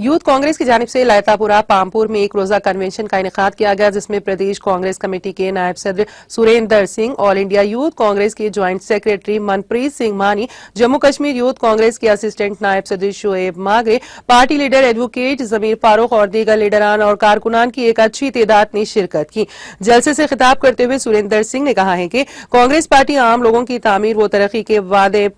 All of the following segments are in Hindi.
यूथ कांग्रेस की जानिब से लैतापुरा पामपुर में एक रोजा कन्वेंशन का इनेकाद किया गया, जिसमें प्रदेश कांग्रेस कमेटी के नायब सदर Surendra Singh, all India youth Congress के ज्वाइंट सेक्रेटरी मनप्रीत सिंह मानी, जम्मू कश्मीर यूथ कांग्रेस के असिस्टेंट नायब सदर Shoaib Magrey, party leader advocate जमीर फारूक और दीगर लीडरान और कारकुनान की एक अच्छी तादाद ने शिरकत की। जलसे से खिताब करते हुए सुरेंद्र सिंह ने कहा है कि कांग्रेस पार्टी आम लोगों की तामीर व तरक्की के वादे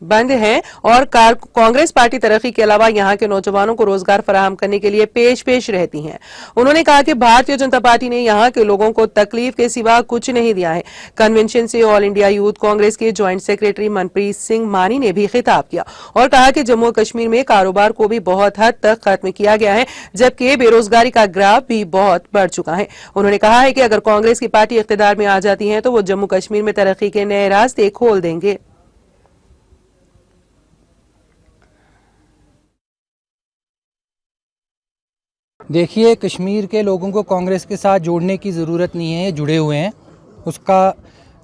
बंद है और कांग्रेस पार्टी तरक्की के अलावा यहां के नौजवानों को रोजगार फराहम करने के लिए पेश रहती है। उन्होंने कहा कि भारतीय जनता पार्टी ने यहां के लोगों को तकलीफ के सिवा कुछ नहीं दिया है। कन्वेंशन से ऑल इंडिया यूथ कांग्रेस के ज्वाइंट सेक्रेटरी मनप्रीत सिंह मानी ने भी खिताब किया और कहा कि जम्मू कश्मीर में कारोबार को भी बहुत हद तक खत्म किया गया है, जबकि बेरोजगारी का ग्राफ भी बहुत बढ़ चुका है। उन्होंने कहा है कि अगर कांग्रेस की पार्टी इख्तियार में आ जाती है तो वो जम्मू कश्मीर में तरक्की के नए रास्ते खोल देंगे। देखिए, कश्मीर के लोगों को कांग्रेस के साथ जोड़ने की ज़रूरत नहीं है, जुड़े हुए हैं। उसका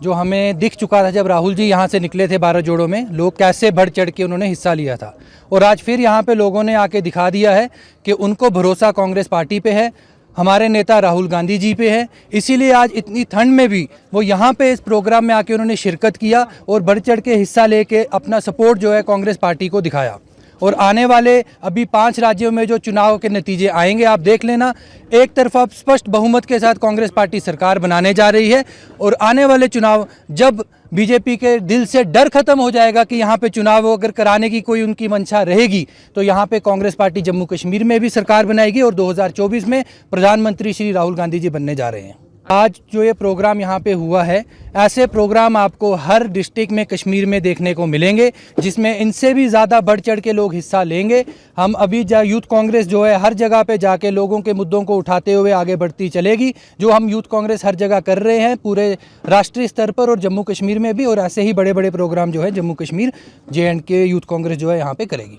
जो हमें दिख चुका था जब राहुल जी यहाँ से निकले थे 12 जोड़ों में, लोग कैसे बढ़ चढ़ के उन्होंने हिस्सा लिया था, और आज फिर यहाँ पे लोगों ने आके दिखा दिया है कि उनको भरोसा कांग्रेस पार्टी पे है, हमारे नेता राहुल गांधी जी पे है। इसीलिए आज इतनी ठंड में भी वो यहाँ पे इस प्रोग्राम में आके उन्होंने शिरकत किया और बढ़ चढ़ के हिस्सा लेके अपना सपोर्ट जो है कांग्रेस पार्टी को दिखाया। और आने वाले अभी 5 राज्यों में जो चुनाव के नतीजे आएंगे, आप देख लेना, एक तरफा स्पष्ट बहुमत के साथ कांग्रेस पार्टी सरकार बनाने जा रही है। और आने वाले चुनाव जब बीजेपी के दिल से डर खत्म हो जाएगा कि यहाँ पे चुनाव अगर कराने की कोई उनकी मंशा रहेगी, तो यहाँ पे कांग्रेस पार्टी जम्मू कश्मीर में भी सरकार बनाएगी और 2024 में प्रधानमंत्री श्री राहुल गांधी जी बनने जा रहे हैं। आज जो ये प्रोग्राम यहाँ पे हुआ है, ऐसे प्रोग्राम आपको हर डिस्ट्रिक्ट में कश्मीर में देखने को मिलेंगे, जिसमें इनसे भी ज़्यादा बढ़ चढ़ के लोग हिस्सा लेंगे। हम अभी यूथ कांग्रेस जो है हर जगह पे जाके लोगों के मुद्दों को उठाते हुए आगे बढ़ती चलेगी, जो हम यूथ कांग्रेस हर जगह कर रहे हैं, पूरे राष्ट्रीय स्तर पर और जम्मू कश्मीर में भी। और ऐसे ही बड़े बड़े प्रोग्राम जो है जम्मू कश्मीर JNK यूथ कांग्रेस जो है यहाँ पर करेगी।